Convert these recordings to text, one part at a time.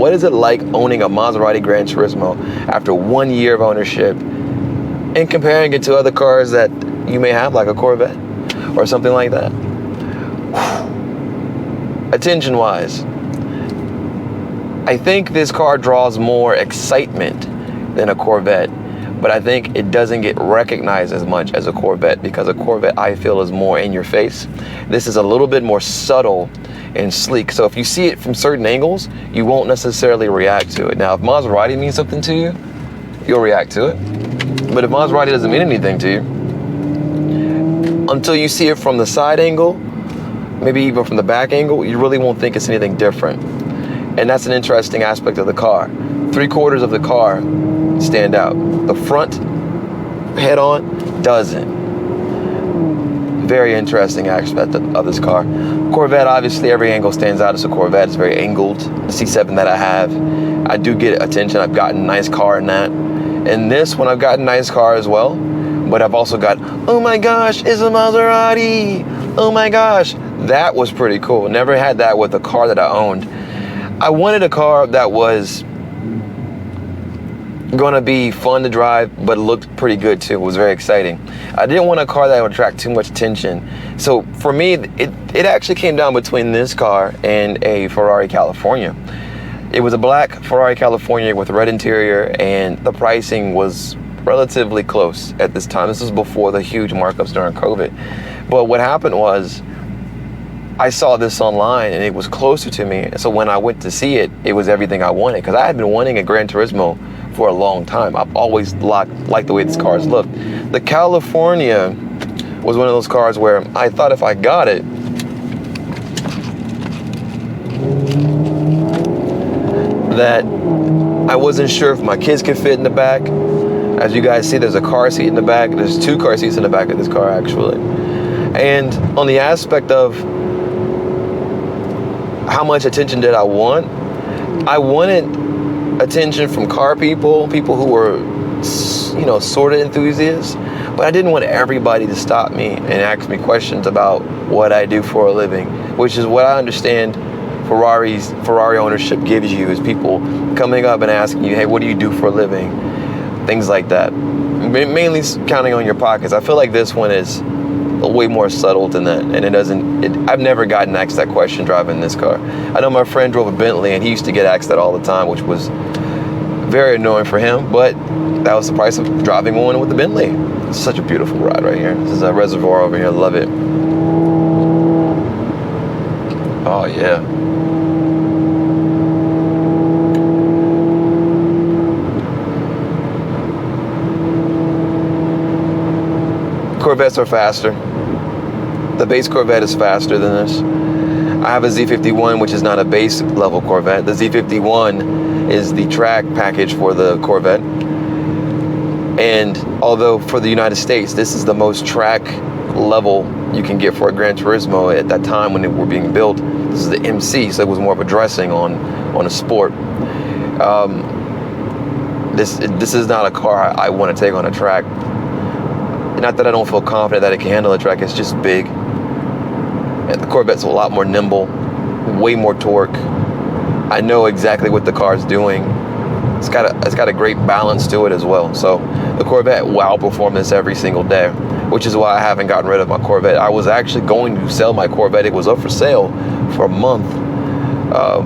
What is it like owning a Maserati Granturismo after 1 year of ownership and comparing it to other cars that you may have, like a Corvette or something like that? Attention-wise, I think this car draws more excitement than a Corvette, but I think it doesn't get recognized as much as a Corvette, because a Corvette, I feel, is more in your face. This is a little bit more subtle and sleek. So if you see it from certain angles, you won't necessarily react to it. Now, if Maserati means something to you, you'll react to it. But if Maserati doesn't mean anything to you, until you see it from the side angle, maybe even from the back angle, you really won't think it's anything different. And that's an interesting aspect of the car. 3/4 of the car stand out. The front, head-on, doesn't. Very interesting aspect of this car. Corvette, obviously, every angle stands out. It's a Corvette. It's very angled. The C7 that I have, I do get attention. I've gotten a nice car in that. And this one, I've gotten a nice car as well. But I've also got, oh my gosh, it's a Maserati. Oh my gosh. That was pretty cool. Never had that with a car that I owned. I wanted a car that was gonna be fun to drive, but it looked pretty good too. It was very exciting. I didn't want a car that would attract too much attention. So for me, it actually came down between this car and a Ferrari California. It was a black Ferrari California with a red interior, and the pricing was relatively close at this time. This was before the huge markups during COVID. But what happened was, I saw this online and it was closer to me. So when I went to see it, it was everything I wanted, because I had been wanting a Gran Turismo for a long time. I've always liked the way these cars look. The California was one of those cars where I thought if I got it, that I wasn't sure if my kids could fit in the back. As you guys see, there's a car seat in the back. There's 2 car seats in the back of this car, actually. And on the aspect of how much attention did I want? I wanted attention from car people who were, you know, sort of enthusiasts, but I didn't want everybody to stop me and ask me questions about what I do for a living, which is what I understand Ferrari ownership gives you, is people coming up and asking you, hey, what do you do for a living? Things like that. Mainly counting on your pockets. I feel like this one is way more subtle than that, and I've never gotten asked that question driving this car. I know my friend drove a Bentley and he used to get asked that all the time, which was very annoying for him, but that was the price of driving one with the Bentley. It's such a beautiful ride right here. This is a reservoir over here, love it. Oh yeah. Corvettes are faster. The base Corvette is faster than this. I have a Z51, which is not a base level Corvette. The Z51 is the track package for the Corvette. And although for the United States, this is the most track level you can get for a Gran Turismo at that time when they were being built, this is the MC, so it was more of a dressing on a sport. This is not a car I want to take on a track. Not that I don't feel confident that it can handle a track, it's just big. And the Corvette's a lot more nimble, way more torque. I know exactly what the car's doing. It's got a great balance to it as well. So the Corvette will outperform this every single day, which is why I haven't gotten rid of my Corvette. I was actually going to sell my Corvette. It was up for sale for a month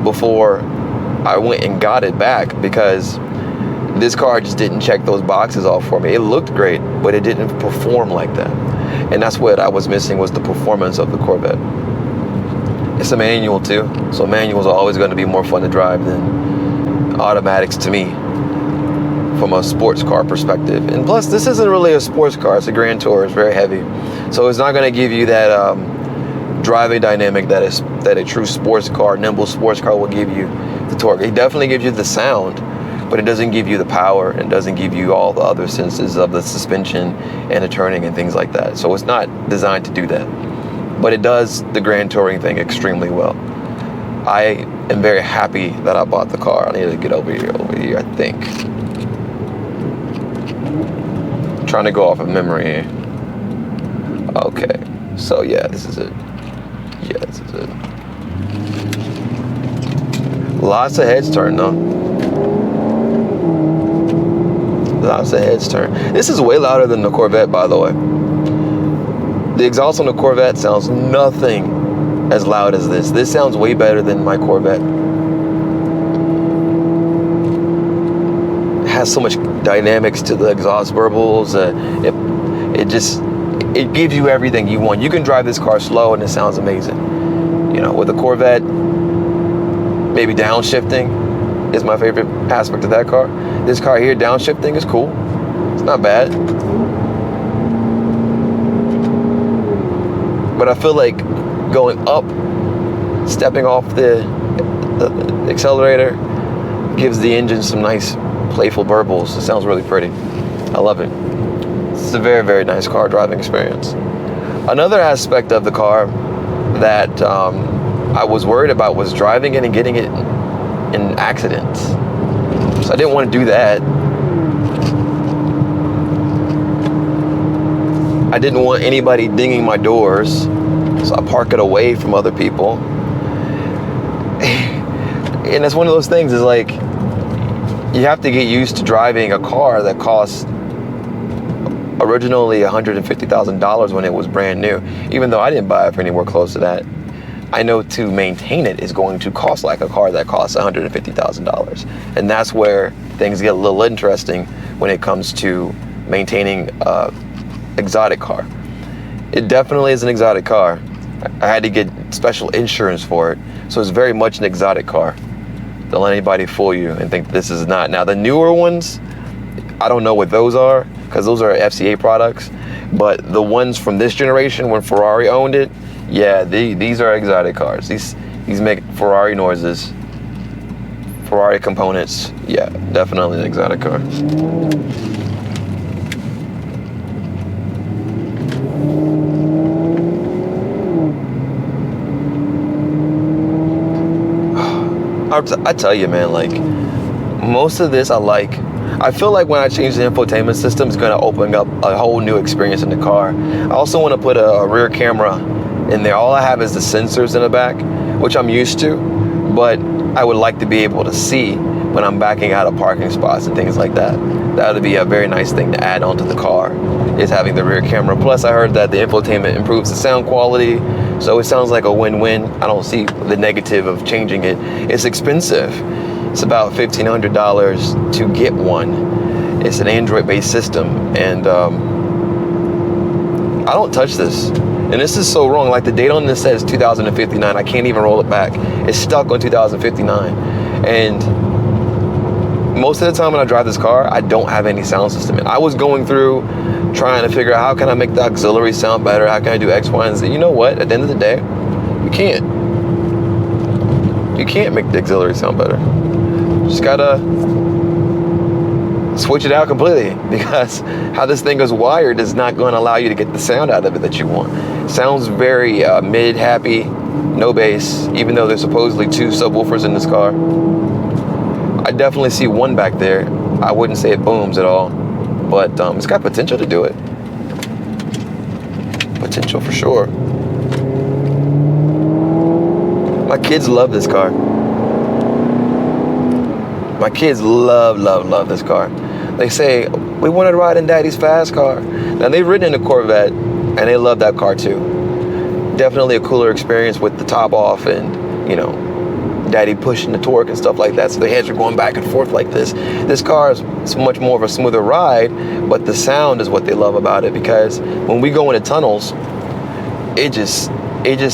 before I went and got it back, because this car just didn't check those boxes off for me. It looked great, but it didn't perform like that. And that's what I was missing, was the performance of the Corvette. It's a manual too, so manuals are always going to be more fun to drive than automatics to me, from a sports car perspective. And plus, this isn't really a sports car, it's a Grand Tour, it's very heavy. So it's not going to give you that driving dynamic that a true sports car, nimble sports car will give you, the torque. It definitely gives you the sound, but it doesn't give you the power, and doesn't give you all the other senses of the suspension and the turning and things like that. So it's not designed to do that, but it does the Grand Touring thing extremely well. I am very happy that I bought the car. I need to get over here, I think. I'm trying to go off of memory here. Okay, so yeah, this is it. Yeah, this is it. Lots of heads turn though. Lots of heads turn. This is way louder than the Corvette, by the way. The exhaust on the Corvette sounds nothing as loud as this. This sounds way better than my Corvette. It has so much dynamics to the exhaust burbles. It gives you everything you want. You can drive this car slow and it sounds amazing. You know, with the Corvette, maybe downshifting is my favorite aspect of that car. This car here, downshifting is cool. It's not bad. But I feel like going up, stepping off the accelerator, gives the engine some nice playful burbles. It sounds really pretty. I love it. It's a very, very nice car driving experience. Another aspect of the car that I was worried about was driving it and getting it in accidents. So I didn't want to do that. I didn't want anybody dinging my doors, so I park it away from other people. And it's one of those things, is like, you have to get used to driving a car that cost originally $150,000 when it was brand new. Even though I didn't buy it for anywhere close to that, I know to maintain it is going to cost like a car that costs $150,000. And that's where things get a little interesting when it comes to maintaining exotic car. It definitely is an exotic car. I had to get special insurance for it, so it's very much an exotic car. Don't let anybody fool you and think this is not. Now the newer ones, I don't know what those are, because those are FCA products, but the ones from this generation when Ferrari owned it, yeah, these are exotic cars. These make Ferrari noises, Ferrari components. Yeah, definitely an exotic car. I tell you, man, like, most of this I like. I feel like when I change the infotainment system, it's going to open up a whole new experience in the car. I also want to put a rear camera in there. All I have is the sensors in the back, which I'm used to, but I would like to be able to see when I'm backing out of parking spots and things like that. That would be a very nice thing to add onto the car, is having the rear camera. Plus, I heard that the infotainment improves the sound quality, so it sounds like a win-win. I don't see the negative of changing it. It's expensive. It's about $1,500 to get one. It's an Android-based system, and I don't touch this. And this is so wrong. Like, the date on this says 2059. I can't even roll it back. It's stuck on 2059. And most of the time when I drive this car, I don't have any sound system in. I was going through trying to figure out how can I make the auxiliary sound better? How can I do X, Y, and Z? You know what? At the end of the day, you can't. You can't make the auxiliary sound better. You just gotta switch it out completely, because how this thing is wired is not going to allow you to get the sound out of it that you want. It sounds very mid-happy, no bass, even though there's supposedly 2 subwoofers in this car. I definitely see one back there. I wouldn't say it booms at all, but it's got potential to do it. Potential for sure. My kids love this car. My kids love this car. They say, we want to ride in Daddy's fast car. Now, they've ridden in a Corvette, and they love that car too. Definitely a cooler experience with the top off and, you know, Daddy pushing the torque and stuff like that. So the heads are going back and forth like this. This car is much more of a smoother ride, but the sound is what they love about it, because when we go into tunnels, it just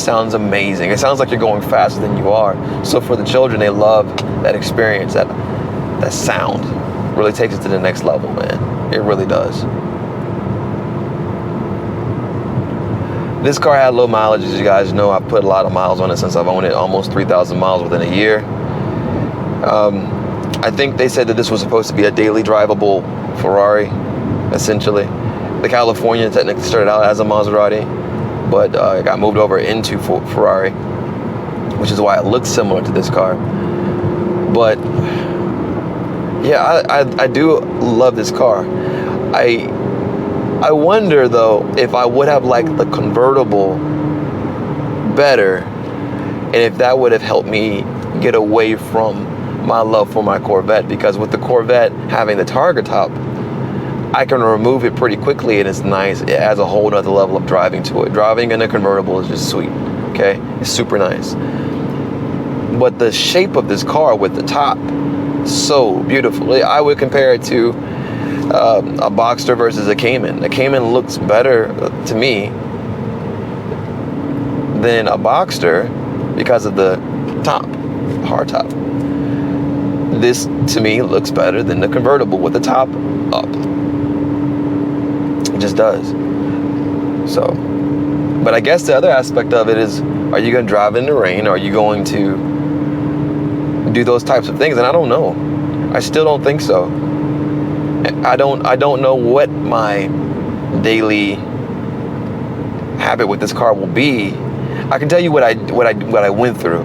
sounds amazing. It sounds like you're going faster than you are. So for the children, they love that experience. That sound really takes it to the next level, man. It really does. This car had low mileage, as you guys know. I put a lot of miles on it since I've owned it, almost 3,000 miles within a year. I think they said that this was supposed to be a daily drivable Ferrari, essentially. The California technically started out as a Maserati, but it got moved over into Ferrari, which is why it looks similar to this car. But yeah, I do love this car. I wonder though if I would have liked the convertible better, and if that would have helped me get away from my love for my Corvette, because with the Corvette having the Targa top, I can remove it pretty quickly and it's nice. It adds a whole nother level of driving to it. Driving in a convertible is just sweet, okay? It's super nice. But the shape of this car with the top, so beautiful. I would compare it to a Boxster versus a Cayman. The Cayman looks better to me than a Boxster because of the top, hard top. This to me looks better than the convertible with the top up. It just does. So, but I guess the other aspect of it is, are you going to drive in the rain? Are you going to do those types of things? And I don't know. I still don't think so. I don't know what my daily habit with this car will be. I can tell you what I went through,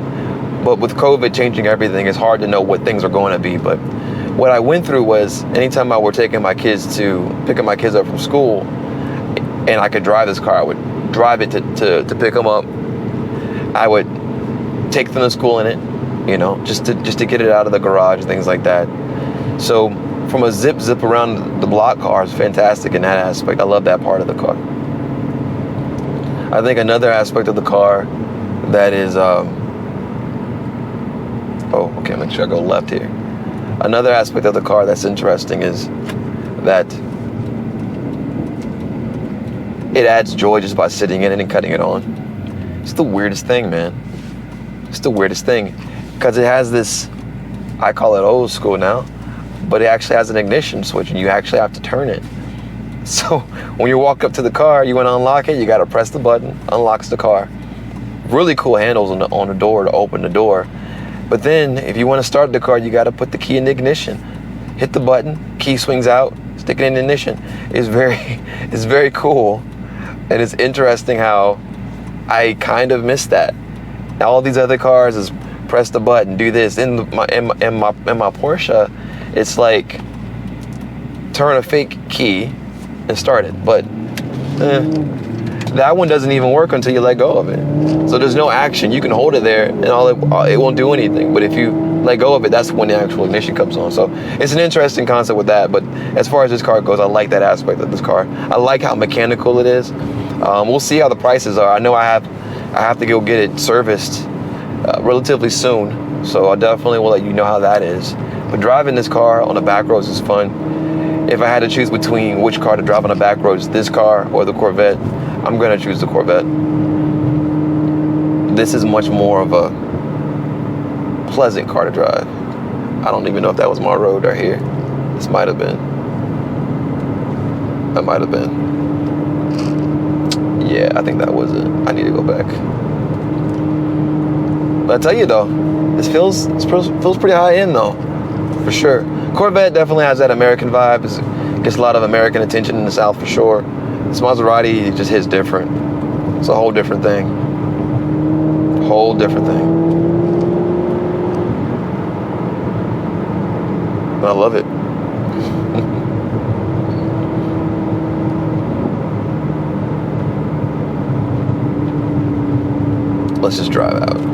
but with COVID changing everything, it's hard to know what things are going to be. But what I went through was, anytime I were picking my kids up from school, and I could drive this car, I would drive it to pick them up. I would take them to school in it, you know, just to get it out of the garage and things like that. So from a zip around the block car is fantastic in that aspect. I love that part of the car. I think another aspect of the car that is, make sure I go left here. Another aspect of the car that's interesting is that it adds joy just by sitting in it and cutting it on. It's the weirdest thing, man. It's the weirdest thing, because it has this, I call it old school now, but it actually has an ignition switch and you actually have to turn it. So when you walk up to the car, you want to unlock it, you got to press the button, unlocks the car. Really cool handles on the door to open the door. But then if you want to start the car, you got to put the key in the ignition. Hit the button, key swings out, stick it in the ignition. It's very cool. And it's interesting how I kind of miss that. Now, all these other cars is press the button, do this. In my Porsche, it's like turn a fake key and start it. But that one doesn't even work until you let go of it. So there's no action. You can hold it there and it won't do anything. But if you let go of it, that's when the actual ignition comes on. So it's an interesting concept with that. But as far as this car goes, I like that aspect of this car. I like how mechanical it is. We'll see how the prices are. I know I have to go get it serviced relatively soon. So I definitely will let you know how that is. But driving this car on the back roads is fun. If I had to choose between which car to drive on the back roads, this car or the Corvette, I'm gonna choose the Corvette. This is much more of a pleasant car to drive. I don't even know if that was my road right here. This might have been. That might have been. Yeah, I think that was it. I need to go back. But I tell you though, this feels pretty high end though, for sure. Corvette definitely has that American vibe. It gets a lot of American attention in the South for sure. This Maserati just hits different. It's a whole different thing. Whole different thing. I love it. Let's just drive out.